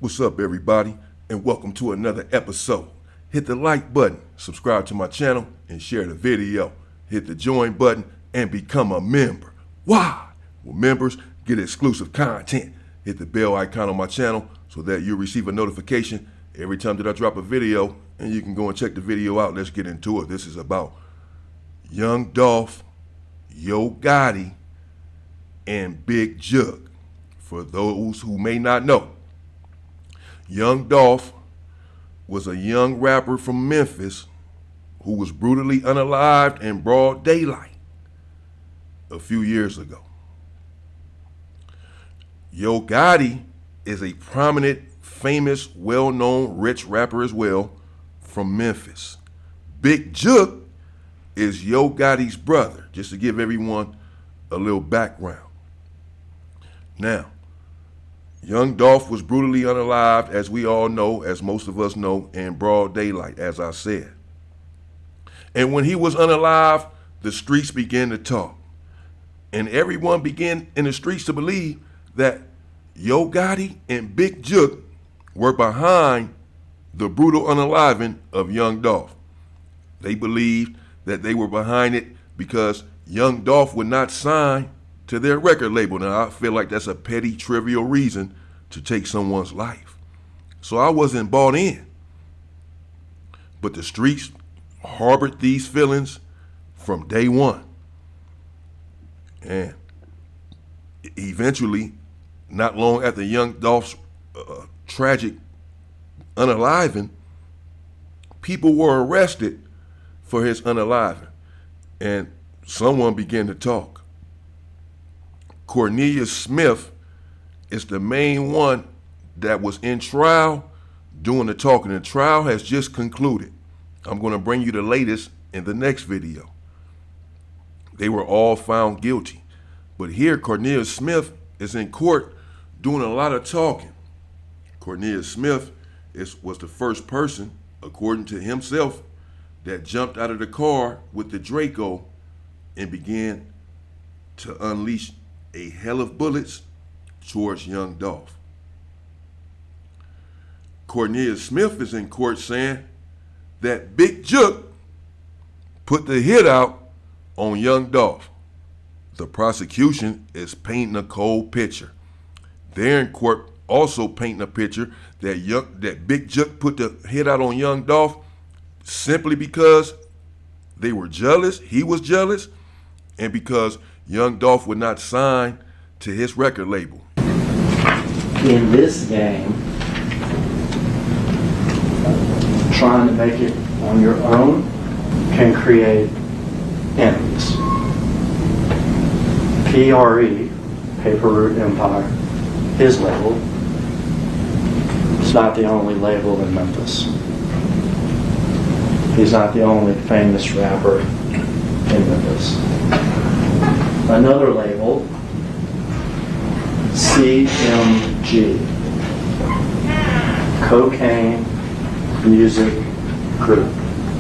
What's up, everybody, and welcome to another episode. Hit the like button, subscribe to my channel, and share the video. Hit the join button and become a member. Why? Well, members get exclusive content. Hit the bell icon on my channel so that you'll receive a notification every time that I drop a video, and you can go and check the video out. Let's get into it. This is about young Dolph, Gotti, and Big Jook. For those who may not know, young Dolph was a young rapper from Memphis who was brutally unalived in broad daylight a few years ago. Gotti is a prominent, famous, well-known, rich rapper as well from Memphis. Big Jook is Gotti's brother, just to give everyone a little background. Now, young Dolph was brutally unalived, as we all know, as most of us know, in broad daylight, as I said. And when he was unalive, the streets began to talk. And everyone began in the streets to believe that Gotti and Big Jook were behind the brutal unaliving of young Dolph. They believed that they were behind it because young Dolph would not sign to their record label. Now, I feel like that's a petty, trivial reason to take someone's life. So I wasn't bought in. But the streets harbored these feelings from day one. And eventually, not long after young Dolph's tragic unaliving, people were arrested for his unaliving. And someone began to talk. Cornelius Smith is the main one that was in trial doing the talking. The trial has just concluded. I'm going to bring you the latest in the next video. They were all found guilty. But here, Cornelius Smith is in court doing a lot of talking. Cornelius Smith was the first person, according to himself, that jumped out of the car with the Draco and began to unleash a hell of bullets towards young Dolph. Cornelius Smith is in court saying that Big Jook put the hit out on young Dolph. The prosecution is painting a cold picture. They're in court also painting a picture that Big Jook put the hit out on young Dolph simply because they were jealous, he was jealous, and because young Dolph would not sign to his record label. In this game, trying to make it on your own can create enemies. PRE, Paper Route Empire, his label, is not the only label in Memphis. He's not the only famous rapper in Memphis. Another label, CMG, Cocaine Music Group,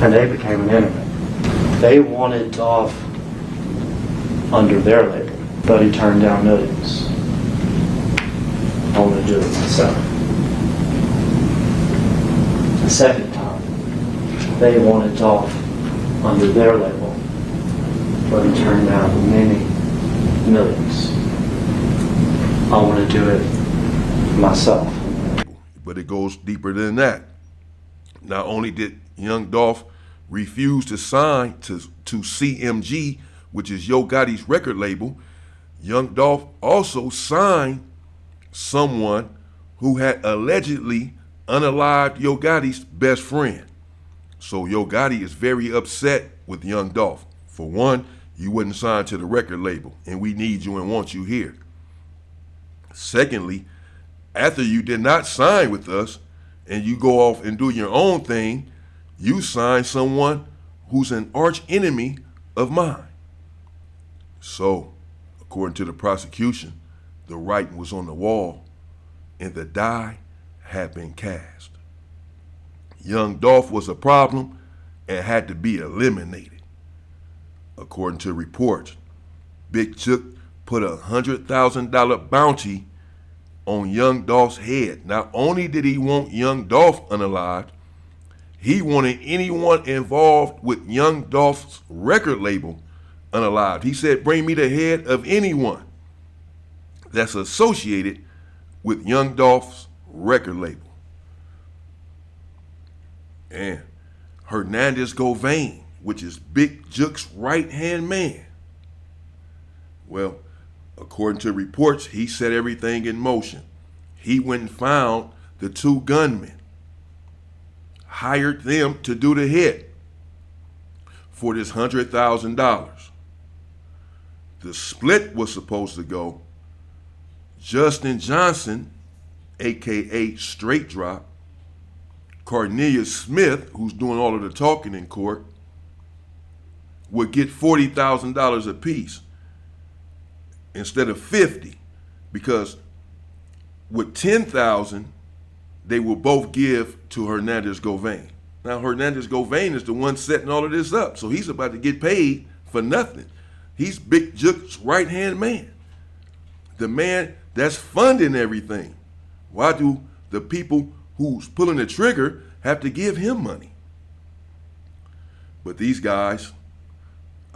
and they became an enemy. They wanted Dolph under their label, but he turned down millions. I want to do it myself. The second time, they wanted Dolph under their label, but he turned down many millions. I want to do it myself. But it goes deeper than that. Not only did young Dolph refuse to sign to CMG, which is Gotti's record label, young Dolph also signed someone who had allegedly unalived Gotti's best friend. So Gotti is very upset with young Dolph. For one, you wouldn't sign to the record label, and we need you and want you here. Secondly, after you did not sign with us and you go off and do your own thing, you sign someone who's an arch enemy of mine. So, according to the prosecution, the writing was on the wall and the die had been cast. Young Dolph was a problem and had to be eliminated. According to reports, Big Jook put a $100,000 bounty on young Dolph's head. Not only did he want young Dolph unalived, he wanted anyone involved with young Dolph's record label unalived. He said, bring me the head of anyone that's associated with young Dolph's record label. And Hernandez Govain, which is Big Jook's right-hand man. Well, according to reports, he set everything in motion. He went and found the two gunmen, hired them to do the hit for this $100,000. The split was supposed to go Justin Johnson, a.k.a. Straight Drop, Cornelius Smith, who's doing all of the talking in court, would get $40,000 apiece instead of $50,000, because with $10,000 they will both give to Hernandez Govain. Now Hernandez Govain is the one setting all of this up, so he's about to get paid for nothing. He's Big Jook's right-hand man, the man that's funding everything. Why do the people who's pulling the trigger have to give him money? But these guys,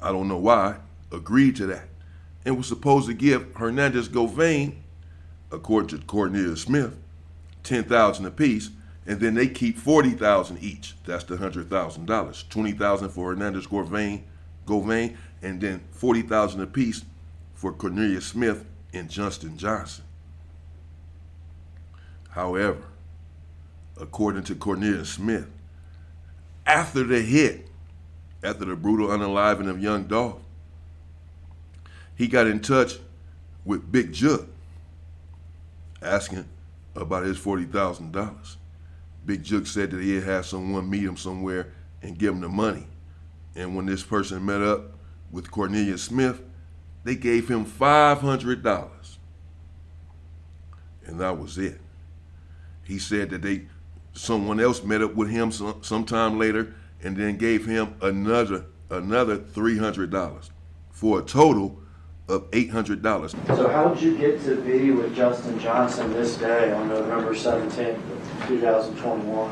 I don't know why, agreed to that and was supposed to give Hernandez Govain, according to Cornelius Smith, $10,000 apiece, and then they keep $40,000 each. That's the $100,000. $20,000 for Hernandez Govain, and then $40,000 apiece for Cornelius Smith and Justin Johnson. However, according to Cornelius Smith, after the hit, after the brutal unaliving of young Dolph, he got in touch with Big Jook, asking about his $40,000. Big Jook said that he'd have someone meet him somewhere and give him the money. And when this person met up with Cornelius Smith, they gave him $500. And that was it. He said that someone else met up with him sometime later and then gave him another $300 for a total of $800. So how did you get to be with Justin Johnson this day on November 17th, 2021?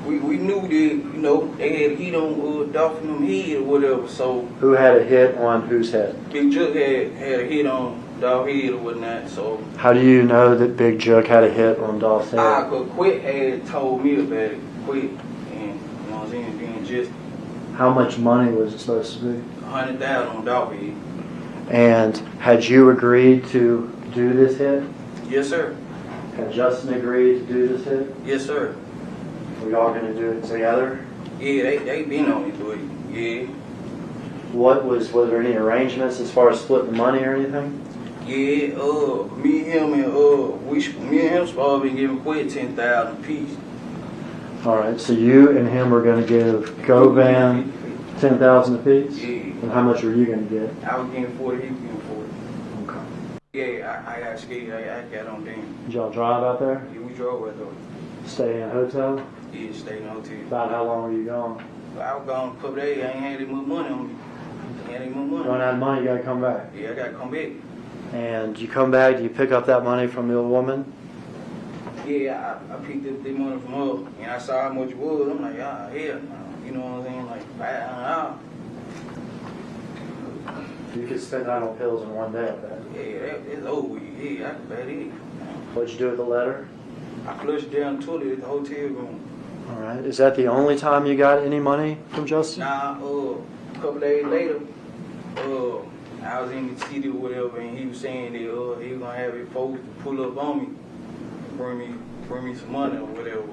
We knew that, you know, they had a hit on Dolph and them head or whatever, so... Who had a hit on whose head? Big Jook had a hit on Dolph head or whatnot, so... How do you know that Big Jook had a hit on Dolph's head? Cause Quit had told me about it, Quit, and, you know what I'm saying, being just... How much money was it supposed to be? $100,000 on Dolph head. And had you agreed to do this hit? Yes, sir. Had Justin agreed to do this hit? Yes, sir. Were y'all going to do it together? Yeah, they been on it, but yeah. Was there any arrangements as far as splitting the money or anything? Yeah, me and him supposed to be giving Quit $10,000 apiece. All right, so you and him were going to give Govan $10,000 apiece? Yeah. And how much were you going to get? I was getting 40, he was getting 40. Okay. Yeah, I got scared. I got on them. Did y'all drive out there? Yeah, we drove right there. Stay in a hotel? Yeah, stayed in the hotel. About how long were you gone? I was gone a couple days. I ain't had any more money on me. I ain't had any more money. Run out of money, you got to come back. Yeah, I got to come back. And you come back, do you pick up that money from the old woman? Yeah, I picked up the money from her, and I saw how much it was. I'm like, hell no. You know what I'm saying? Like, $500. You could spend that on pills in one day, I bet. Yeah, it's over with. Yeah, I can bet it. What'd you do with the letter? I flushed down the toilet at the hotel room. All right. Is that the only time you got any money from Justin? Nah, a couple days later, I was in the city or whatever, and he was saying that he was gonna have his folks to pull up on me, bring me some money or whatever,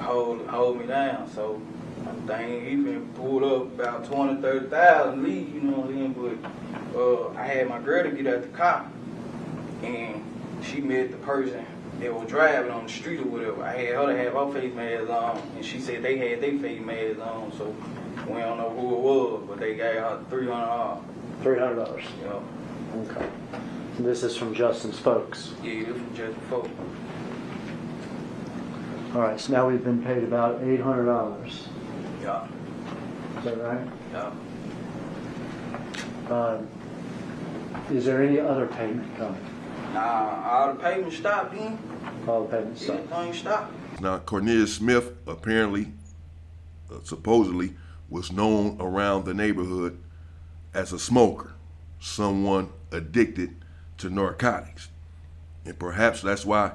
hold me down. So I'm thinking he been pulled up about 20, 30,000 leave, you know what I'm saying? But I had my girl to get out the car, and she met the person that was driving on the street or whatever. I had her to have her face mask on, and she said they had their face masks on, so we don't know who it was, but they gave her $300. $300. Yeah. Okay. And this is from Justin's folks. Yeah, this from Justin folks. All right. So now we've been paid about $800. Yeah. Is that right? Yeah. Is there any other payment coming? Nah, all the payments stopped then. All the payments stopped. Everything stopped. Now, Cornelius Smith apparently, supposedly, was known around the neighborhood as a smoker, someone addicted to narcotics. And perhaps that's why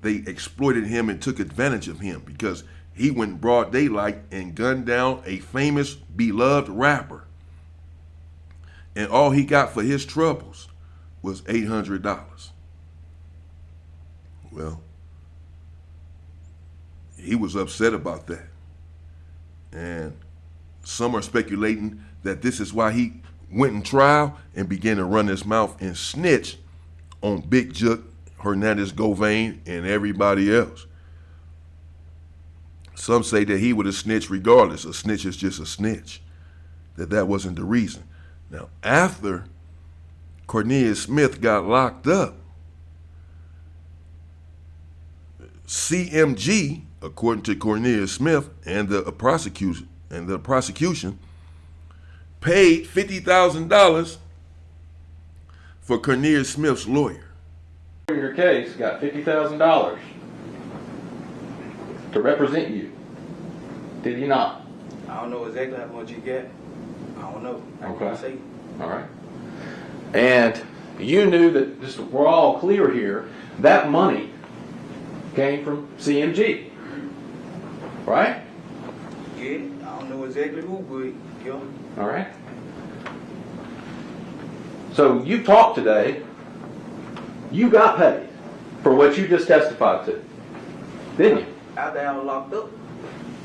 they exploited him and took advantage of him, because he went broad daylight and gunned down a famous, beloved rapper. And all he got for his troubles was $800. Well, he was upset about that. And some are speculating that this is why he went in trial and began to run his mouth and snitch on Big Jook, Hernandez Govain, and everybody else. Some say that he would have snitched regardless. A snitch is just a snitch. That wasn't the reason. Now, after Cornelius Smith got locked up, CMG, according to Cornelius Smith and the prosecution, paid $50,000 for Cornelius Smith's lawyer. Your case got $50,000 to represent you. Did he not? I don't know exactly how much you get. I don't know. I Okay. can't say. All right. And you knew that, just we're all clear here, that money came from CMG, right? Yeah, I don't know exactly who, but yeah. All right. So you talked today, you got paid for what you just testified to, didn't you? After I was locked up,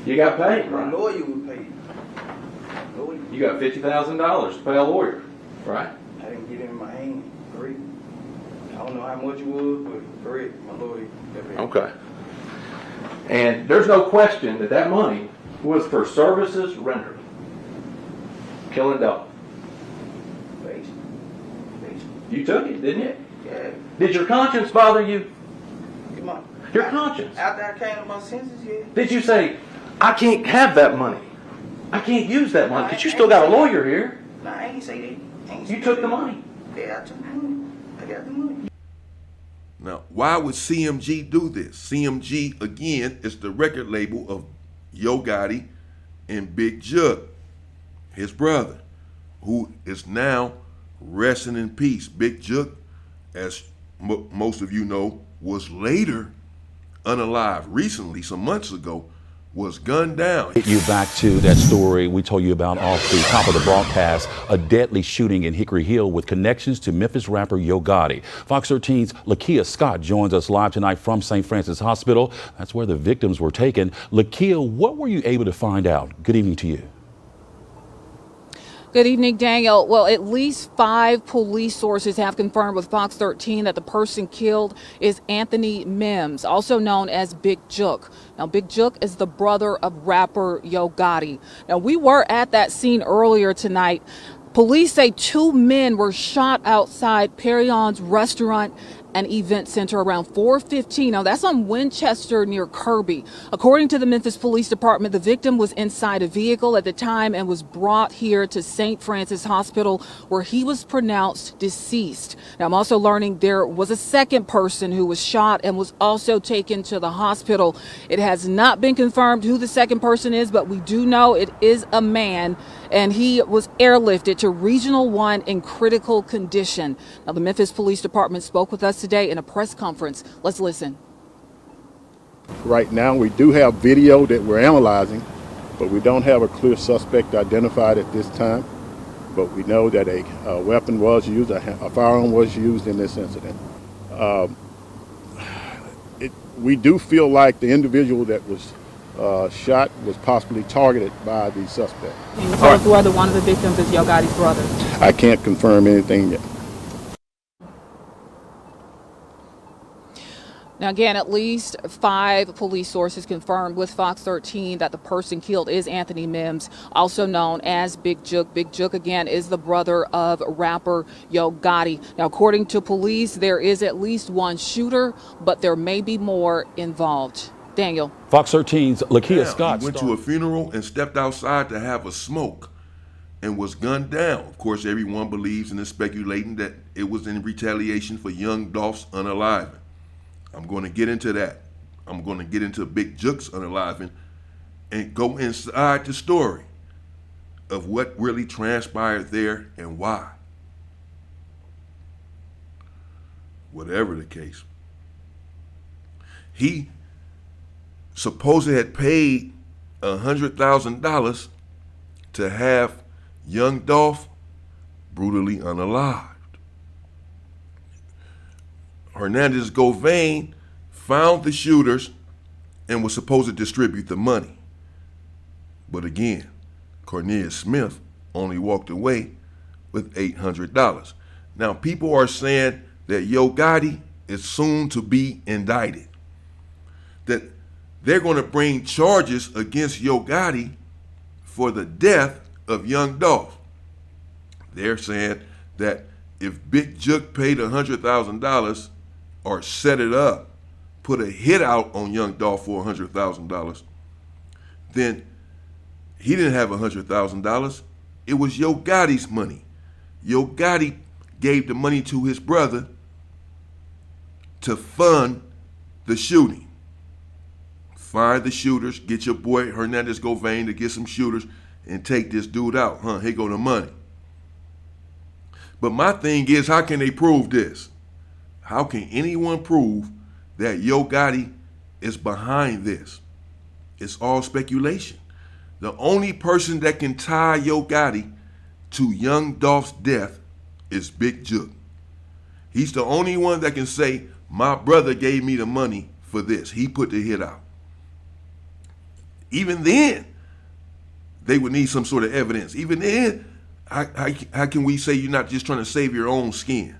You got paid, my right? lawyer was paid. Lawyer. You got $50,000 to pay a lawyer, right? I didn't get it in my hand. Correct. I don't know how much it was, but correct, my lawyer got paid. Okay. And there's no question that that money was for services rendered. Killing Dolph. Basically. You took it, didn't you? Yeah. Did your conscience bother you? Come on. Your conscience. After I came to my senses, yeah. Did you say, I can't have that money? I can't use that money because you still got a lawyer here. Nah, I ain't say that. I ain't say You took that. the money. Yeah, I took the money. I got the money. Now, why would CMG do this? CMG, again, is the record label of Yo Gotti and Big Jook, his brother, who is now resting in peace. Big Jook, as most of you know, was later unalive. Recently, some months ago, was gunned down. Get you back to that story we told you about off the top of the broadcast, a deadly shooting in Hickory Hill with connections to Memphis rapper Yo Gotti. Fox 13's Lakia Scott joins us live tonight from St. Francis Hospital. That's where the victims were taken. Lakia, what were you able to find out? Good evening to you. Good evening, Daniel. Well, at least 5 police sources have confirmed with Fox 13 that the person killed is Anthony Mims, also known as Big Jook. Now, Big Jook is the brother of rapper Yo Gotti. Now, we were at that scene earlier tonight. Police say 2 men were shot outside Perion's restaurant and event center around 4:15. Now, that's on Winchester near Kirby. According to the Memphis Police Department, the victim was inside a vehicle at the time and was brought here to St. Francis Hospital, where he was pronounced deceased. Now, I'm also learning there was a second person who was shot and was also taken to the hospital. It has not been confirmed who the second person is, but we do know it is a man, and he was airlifted to Regional 1 in critical condition. Now, the Memphis Police Department spoke with us today in a press conference. Let's listen. Right now, we do have video that we're analyzing, but we don't have a clear suspect identified at this time. But we know that a weapon was used, a firearm was used in this incident. We do feel like the individual that was shot was possibly targeted by the suspect. Can you tell us whether one of the victims is Yo Gotti's brother? I can't confirm anything yet. Now, again, at least 5 police sources confirmed with Fox 13 that the person killed is Anthony Mims, also known as Big Jook. Big Jook, again, is the brother of rapper Yo Gotti. Now, according to police, there is at least 1 shooter, but there may be more involved. Daniel. Fox 13's Lakia Scott. He went to a funeral and stepped outside to have a smoke. and was gunned down. Of course, everyone believes and is speculating that it was in retaliation for young Dolph's unaliving. I'm going to get into that. I'm going to get into Big Jook's unaliving and go inside the story of what really transpired there and why. Whatever the case, he supposedly had paid $100,000 to have young Dolph brutally unalived. Hernandez Govain found the shooters and was supposed to distribute the money. But again, Cornelius Smith only walked away with $800. Now, people are saying that Yo Gotti is soon to be indicted, that they're going to bring charges against Yo Gotti for the death of young Dolph. They're saying that if Big Jook paid $100,000 or set it up, put a hit out on young Dolph for $100,000, then he didn't have $100,000. It was Yo Gotti's money. Yo Gotti gave the money to his brother to fund the shooting. Find the shooters, get your boy Hernandez Govain to get some shooters and take this dude out. Here go the money. But my thing is, how can they prove this? How can anyone prove that Yo Gotti is behind this? It's all speculation. The only person that can tie Yo Gotti to young Dolph's death is Big Jook. He's the only one that can say, my brother gave me the money for this. He put the hit out. Even then, they would need some sort of evidence. Even then, how can we say you're not just trying to save your own skin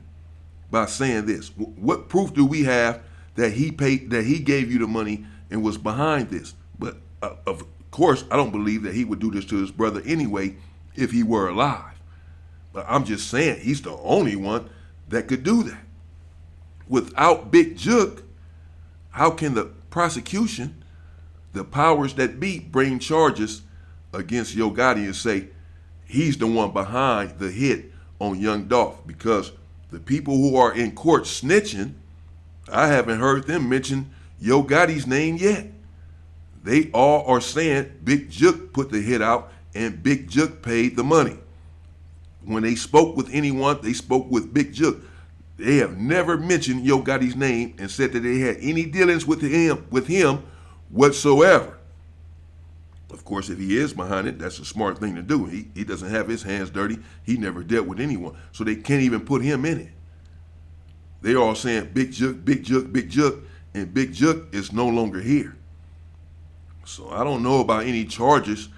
by saying this? What proof do we have that he paid, that he gave you the money and was behind this? But of course, I don't believe that he would do this to his brother anyway if he were alive. But I'm just saying he's the only one that could do that. Without Big Jook, how can the prosecution, the powers that be, bring charges against Yo Gotti and say he's the one behind the hit on young Dolph? Because the people who are in court snitching, I haven't heard them mention Yo Gotti's name yet. They all are saying Big Jook put the hit out and Big Jook paid the money. When they spoke with anyone, they spoke with Big Jook. They have never mentioned Yo Gotti's name and said that they had any dealings with him whatsoever. Of course, if he is behind it, that's a smart thing to do. He doesn't have his hands dirty. He never dealt with anyone. So they can't even put him in it. They're all saying Big Jook, Big Jook, Big Jook, and Big Jook is no longer here. So I don't know about any charges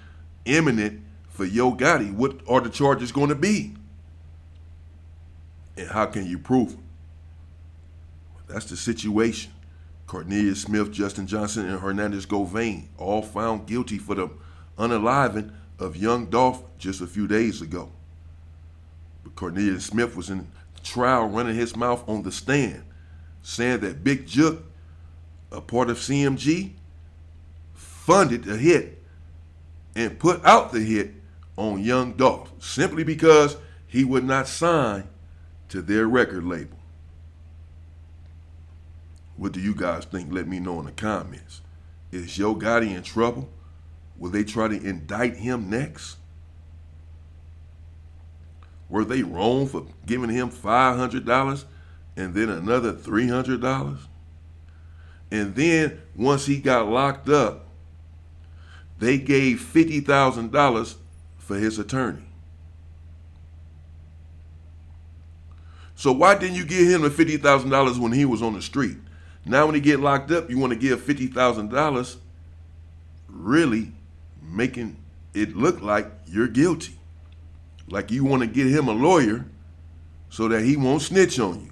imminent for Yo Gotti. What are the charges going to be? And how can you prove them? That's the situation. Cornelius Smith, Justin Johnson, and Hernandez Govain all found guilty for the unaliving of young Dolph just a few days ago. But Cornelius Smith was in trial running his mouth on the stand, saying that Big Jook, a part of CMG, funded the hit and put out the hit on young Dolph simply because he would not sign to their record label. What do you guys think? Let me know in the comments. Is Yo Gotti in trouble? Will they try to indict him next? Were they wrong for giving him $500 and then another $300? And then once he got locked up, they gave $50,000 for his attorney. So why didn't you give him the $50,000 when he was on the street? Now when he get locked up, you want to give $50,000, really making it look like you're guilty. Like you want to get him a lawyer so that he won't snitch on you.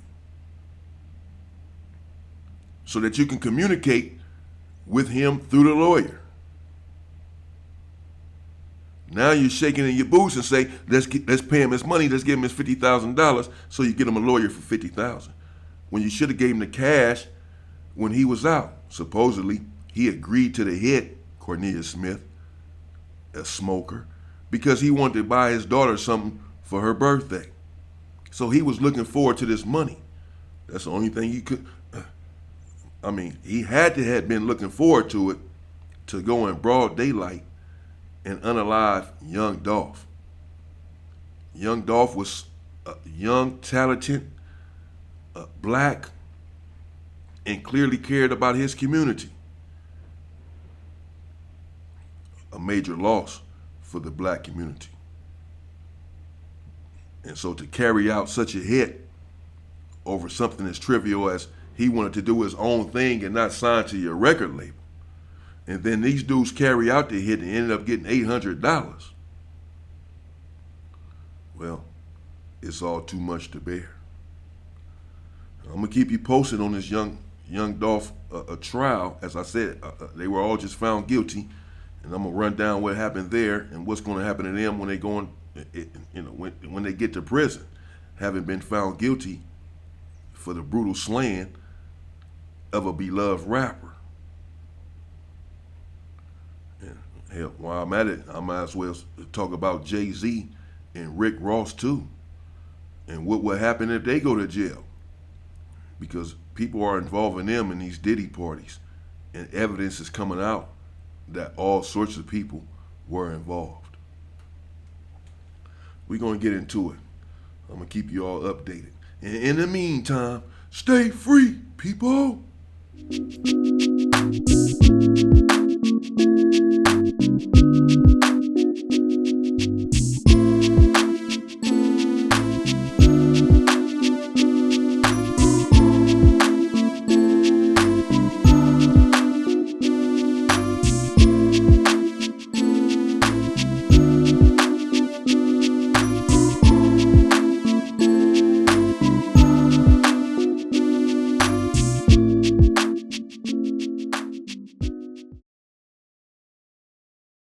So that you can communicate with him through the lawyer. Now you're shaking in your boots and say, let's pay him his money, let's give him his $50,000 so you get him a lawyer for $50,000. When you should have gave him the cash when he was out. Supposedly, he agreed to the hit, Cornelius Smith, a smoker, because he wanted to buy his daughter something for her birthday. So he was looking forward to this money. That's the only thing he could. I mean, he had to have been looking forward to it to go in broad daylight and unalive young Dolph. Young Dolph was a young, talented, black, and clearly cared about his community. A major loss for the black community. And so to carry out such a hit over something as trivial as he wanted to do his own thing and not sign to your record label, and then these dudes carry out the hit and ended up getting $800. Well, it's all too much to bear. I'm gonna keep you posted on this young Dolph trial. As I said, they were all just found guilty, and I'm gonna run down what happened there and what's gonna happen to them when they go when they get to prison, having been found guilty for the brutal slaying of a beloved rapper. And hell, while I'm at it, I might as well talk about Jay-Z and Rick Ross too, and what would happen if they go to jail, because people are involving them in these Diddy parties, and evidence is coming out that all sorts of people were involved. We're going to get into it. I'm going to keep you all updated. And in the meantime, stay free, people.